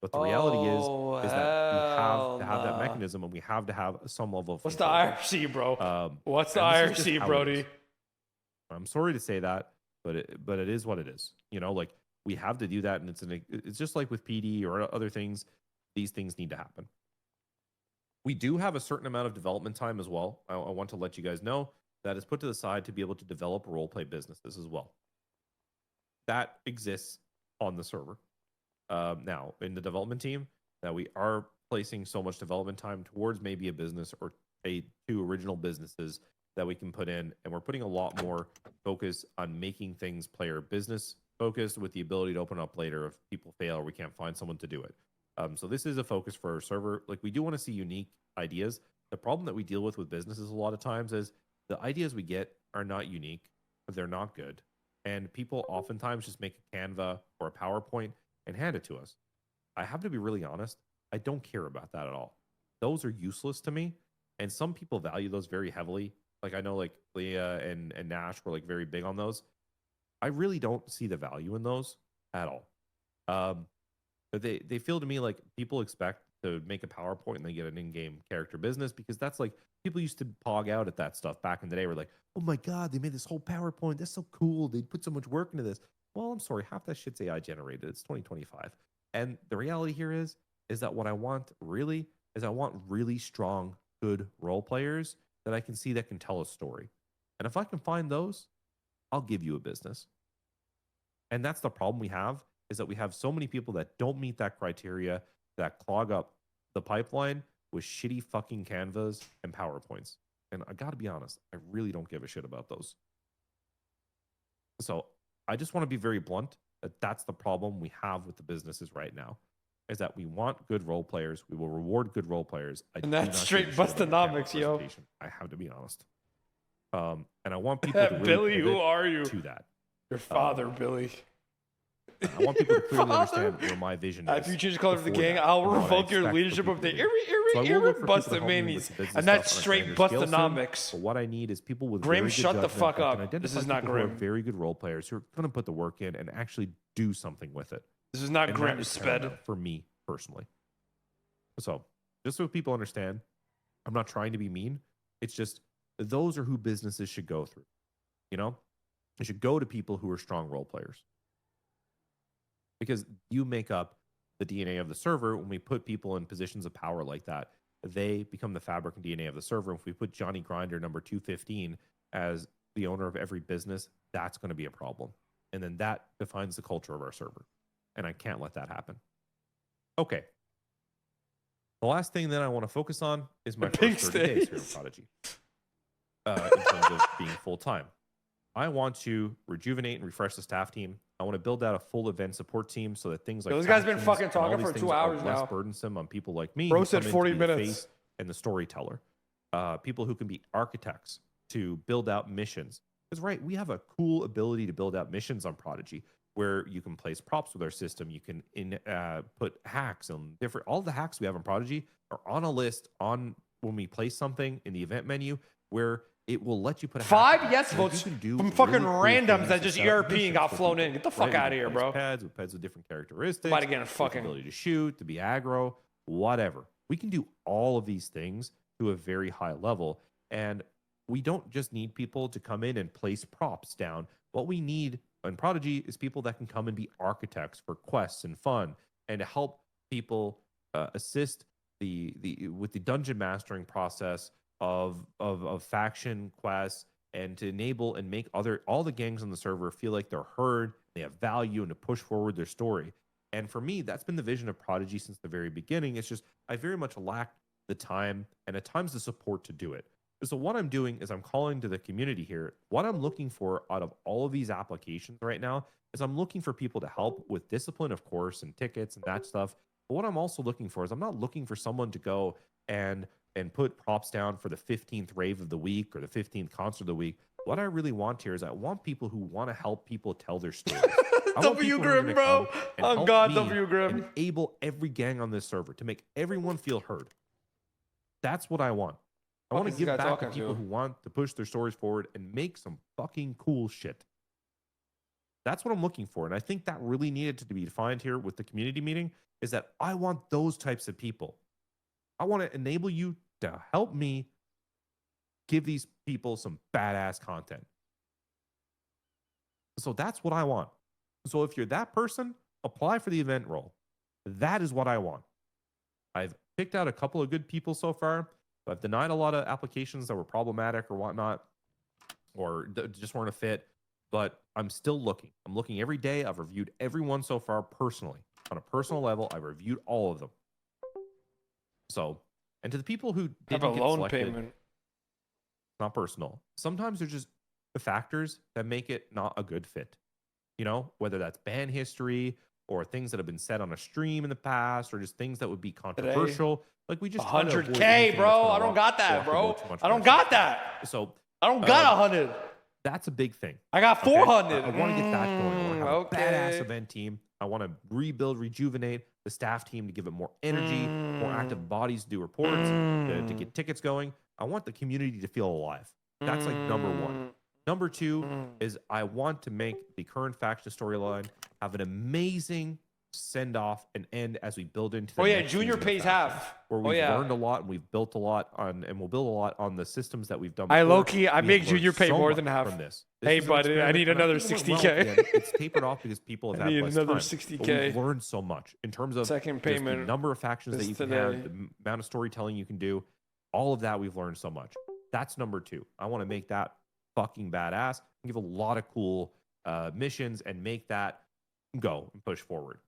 but the reality is that we have to have that mechanism, and we have to have some level of. What's the IRC, bro? What's the IRC, Brody? I'm sorry to say that, but it is what it is. You know, like we have to do that, and it's just like with PD or other things. These things need to happen. We do have a certain amount of development time as well. I want to let you guys know that is put to the side to be able to develop roleplay businesses as well. That exists on the server. Now, in the development team, that we are placing so much development time towards maybe a business or two original businesses that we can put in, and we're putting a lot more focus on making things player business focused with the ability to open up later if people fail or we can't find someone to do it. So this is a focus for our server. Like we do want to see unique ideas. The problem that we deal with businesses a lot of times is the ideas we get are not unique, they're not good. And people oftentimes just make a Canva or a PowerPoint and hand it to us. I have to be really honest. I don't care about that at all. Those are useless to me. And some people value those very heavily. Like I know like Leah and Nash were like very big on those. I really don't see the value in those at all. They feel to me like people expect to make a PowerPoint and they get an in-game character business, because that's like people used to pog out at that stuff back in the day. We're like, oh my God, they made this whole PowerPoint. That's so cool. They put so much work into this. Well, I'm sorry, half that shit's AI generated. It's 2025. And the reality here is that what I want really is I want really strong, good role players that I can see that can tell a story. And if I can find those, I'll give you a business. And that's the problem we have, is that we have so many people that don't meet that criteria, that clog up the pipeline with shitty fucking Canvas and PowerPoints. And I got to be honest, I really don't give a shit about those. So I just want to be very blunt that that's the problem we have with the businesses right now, is that we want good role players. We will reward good role players. And that's straight bustonomics, yo. I have to be honest. And I want people to really Billy, who are you? To that. Your father, Billy. I want people to clearly understand where my vision is. If you choose to color of the gang, I'll revoke your leadership of the Bustamanies. And that's straight Bustonomics. But what I need is people with Grim, shut the fuck up. This is not Grim. Very good role players who are going to put the work in and actually do something with it. This is not Grim, sped. For me, personally. So, just so people understand, I'm not trying to be mean. It's just, those are who businesses should go through. You know? They should go to people who are strong role players. Because you make up the DNA of the server. When we put people in positions of power like that, they become the fabric and DNA of the server. If we put Johnny Grinder number 215 as the owner of every business, that's going to be a problem. And then that defines the culture of our server. And I can't let that happen. Okay. The last thing that I want to focus on is my first 30 days here in Prodigy. In terms of being full-time. I want to rejuvenate and refresh the staff team. I want to build out a full event support team so that things like those guys been fucking talking for 2 hours now. Less burdensome on people like me. Bro said 40 minutes. And the storyteller, people who can be architects to build out missions. Because we have a cool ability to build out missions on Prodigy, where you can place props with our system. You can put hacks and different. All the hacks we have on Prodigy are on a list on when we place something in the event menu, where it will let you put 5 yes votes from fucking randoms that just ERP and got flown in. Get the fuck out of here, bro. Pads with different characteristics. Might again fucking ability to shoot, to be aggro, whatever. We can do all of these things to a very high level, and we don't just need people to come in and place props down. What we need in Prodigy is people that can come and be architects for quests and fun, and to help people assist with the dungeon mastering process of faction quests, and to enable and make all the gangs on the server feel like they're heard, they have value, and to push forward their story. And for me, that's been the vision of Prodigy since the very beginning. It's just I very much lacked the time and at times the support to do it. So what I'm doing is I'm calling to the community here. What I'm looking for out of all of these applications right now is I'm looking for people to help with discipline, of course, and tickets and that stuff. But what I'm also looking for is I'm not looking for someone to go and put props down for the 15th rave of the week or the 15th concert of the week. What I really want here is I want people who want to help people tell their stories. W Grim, bro. Oh God, W Grim. Enable every gang on this server to make everyone feel heard. That's what I want. I want to give back to people who want to push their stories forward and make some fucking cool shit. That's what I'm looking for. And I think that really needed to be defined here with the community meeting, is that I want those types of people. I want to enable you to help me give these people some badass content. So that's what I want. So if you're that person, apply for the event role. That is what I want. I've picked out a couple of good people so far. I've denied a lot of applications that were problematic or whatnot, or just weren't a fit. But I'm still looking. I'm looking every day. I've reviewed everyone so far personally. On a personal level, I've reviewed all of them. So, and to the people who didn't have a loan selected, payment, not personal. Sometimes there's just the factors that make it not a good fit. You know, whether that's ban history or things that have been said on a stream in the past, or just things that would be controversial. Like we just 100K, bro. I don't got that, bro. I don't got that. So I don't got 100. That's a big thing. I got 400. Okay? I want to get that going. I want to have a badass event team. I want to rejuvenate the staff team to give it more energy, more active bodies to do reports, to get tickets going. I want the community to feel alive. That's like number one. Number two is I want to make the current faction storyline have an amazing send off and end as we build into the Junior pays half. Where we've learned a lot and we've built a lot on, and we'll build a lot on the systems that we've done before. I make Junior pay more than half from this. Hey buddy, I need another 60K. It's tapered off because people have had less another time. 60K. But we've learned so much in terms of second payment, the number of factions that you can have, the amount of storytelling you can do. All of that we've learned so much. That's number two. I want to make that fucking badass and give a lot of cool missions and make that go and push forward.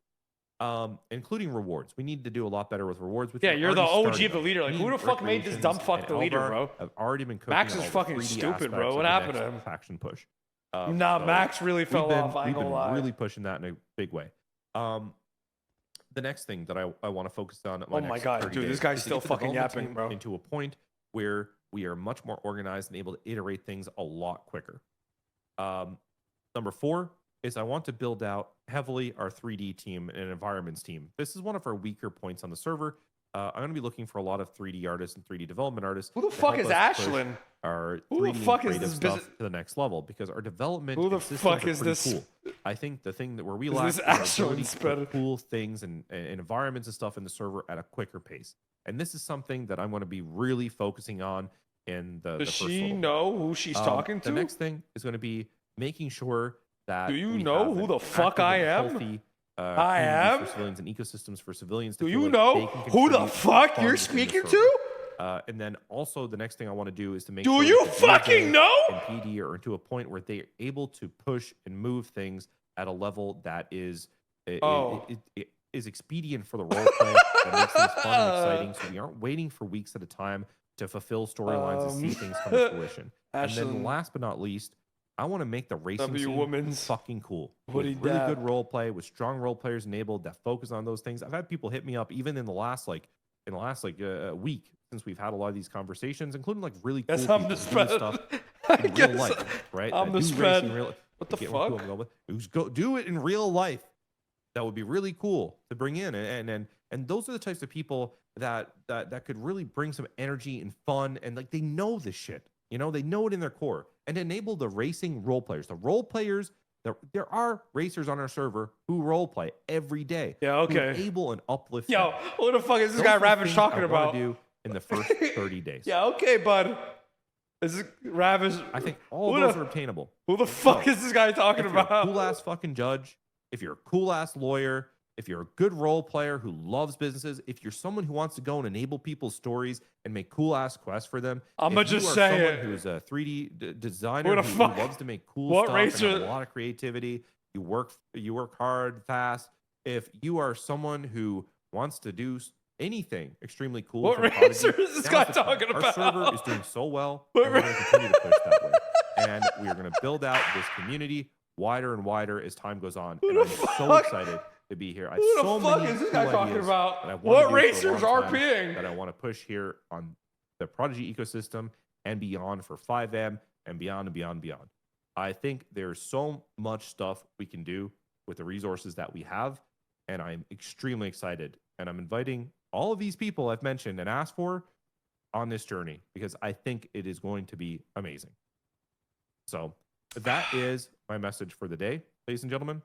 including rewards. We need to do a lot better with rewards. Which Yeah, you're the OG starting of the leader. Like, who the fuck made this dumb fuck the leader, bro? I've already been cooking Max is on all the fucking 3D stupid, bro. aspects What of the happened to next him? faction push. Nah, So Max really fell off. I ain't gonna lie. Really pushing that in a big way. The next thing that I want to focus on. Oh my god, dude, this guy's still fucking yapping, bro. Into a point where we are much more organized and able to iterate things a lot quicker. Number 4 is I want to build out heavily our 3D team and environments team. This is one of our weaker points on the server. I'm going to be looking for a lot of 3D artists and 3D development artists. Who the fuck is Ashlyn? Our Who 3D the fuck is creative this stuff to the next level, because our development Who the and systems fuck are is pretty this? cool. I think the thing that where we Is lack this is our ability Ashlyn's to put better? cool things and environments and stuff in the server at a quicker pace. And this is something that I'm going to be really focusing on in the Does first she little bit. know who she's talking to? The next thing is going to be making sure that Do you we know have who an the fuck active I and am? healthy, I community am? for civilians and ecosystems for civilians. To Do feel you like know they can who the contribute fuck fun you're within the speaking server. to? And then also the next thing I want to do is to make Do sure you that the fucking DOJ know? and PD are to a point where they're able to push and move things at a level that is is expedient for the role play, that makes things fun and exciting, so we aren't waiting for weeks at a time to fulfill storylines and see things come to fruition. And then last but not least, I want to make the racing scene fucking cool. With really good role play, with strong role players enabled that focus on those things. I've had people hit me up even in the last week since we've had a lot of these conversations, including like really cool people who do stuff in real life, right? I'm the spread. What the fuck? Do it in real life. That would be really cool to bring in, and those are the types of people that could really bring some energy and fun, and like they know this shit. You know, they know it in their core, and enable the racing role players. The role players, there are racers on our server who role play every day. Yeah, okay. Who enable and uplift. Yo, what the fuck is this guy Ravage talking about? Do in the first 30 days. Yeah, okay, bud. Is this Ravage? I think all those are obtainable. Who the fuck is this guy talking about? If you're a cool ass fucking judge, if you're a cool ass lawyer, if you're a good role player who loves businesses, if you're someone who wants to go and enable people's stories and make cool ass quests for them, I'm gonna just say it. Who's a 3D designer who loves to make cool stuff and have a lot of creativity, you work hard, fast. If you are someone who wants to do anything extremely cool, what racer is this guy talking about? Our server is doing so well, and we're going to continue to push that way. And we are going to build out this community wider and wider as time goes on. And I'm so excited to be here. I have so many is this guy talking about? that I want What to do racers for a long time RPing? that I want to push here on the Prodigy ecosystem and beyond for 5M and beyond and beyond and beyond. I think there's so much stuff we can do with the resources that we have, and I'm extremely excited. And I'm inviting all of these people I've mentioned and asked for on this journey, because I think it is going to be amazing. So that is my message for the day, ladies and gentlemen.